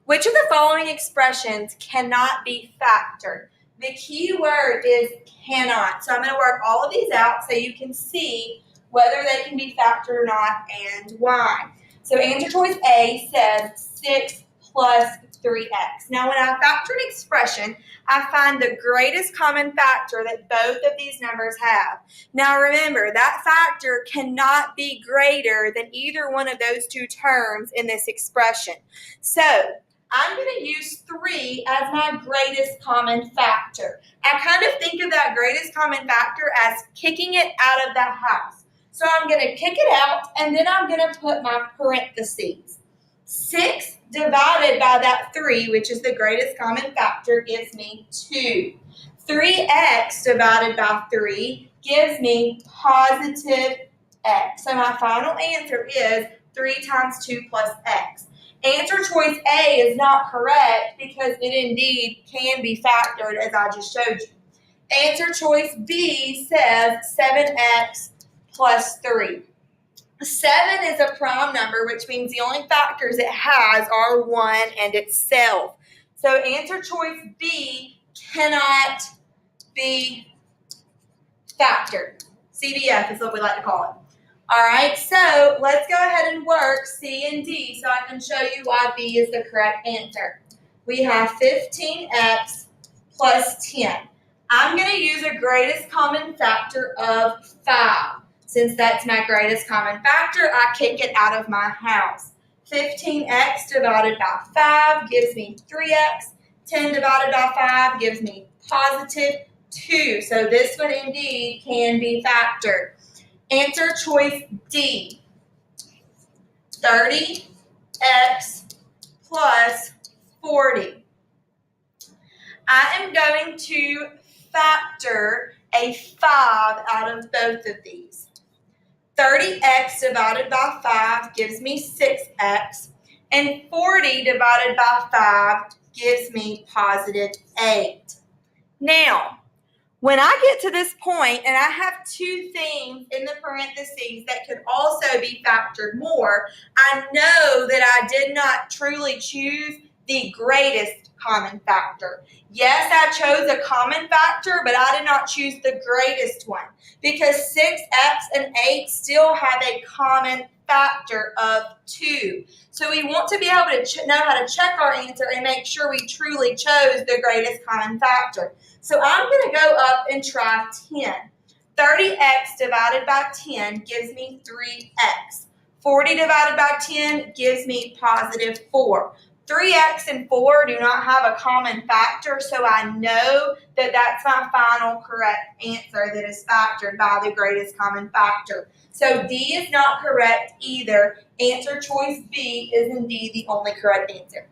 Which of the following expressions cannot be factored? The key word is cannot. So I'm going to work all of these out so you can see whether they can be factored or not and why. So answer choice A says 6 plus 3x. Now when I factor an expression, I find the greatest common factor that both of these numbers have. Now remember, that factor cannot be greater than either one of those two terms in this expression. So I'm going to use 3 as my greatest common factor. I kind of think of that greatest common factor as kicking it out of the house. So I'm going to kick it out, and then I'm going to put my parentheses. 6 divided by that 3, which is the greatest common factor, gives me 2. 3x divided by 3 gives me positive x. So my final answer is 3 times 2 plus x. Answer choice A is not correct because it indeed can be factored as I just showed you. Answer choice B says 7x plus 3. 7 is a prime number, which means the only factors it has are 1 and itself. So answer choice B cannot be factored. CBF is what we like to call it. All right, so let's go ahead and work C and D so I can show you why B is the correct answer. We have 15x plus 10. I'm going to use a greatest common factor of 5. Since that's my greatest common factor, I kick it out of my house. 15x divided by 5 gives me 3x. 10 divided by 5 gives me positive 2. So this one indeed can be factored. Answer choice D, 30x plus 40. I am going to factor a 5 out of both of these. 30x divided by 5 gives me 6x, and 40 divided by 5 gives me positive 8. Now, when I get to this point and I have 2 things in the parentheses that could also be factored more, I know that I did not truly choose the greatest common factor. Yes, I chose a common factor, but I did not choose the greatest one because 6x and 8 still have a common factor of 2. So we want to be able to know how to check our answer and make sure we truly chose the greatest common factor. So I'm going to go up and try 10. 30x divided by 10 gives me 3x. 40 divided by 10 gives me positive 4. 3x and 4 do not have a common factor, so I know that that's my final correct answer that is factored by the greatest common factor. So D is not correct either. Answer choice B is indeed the only correct answer.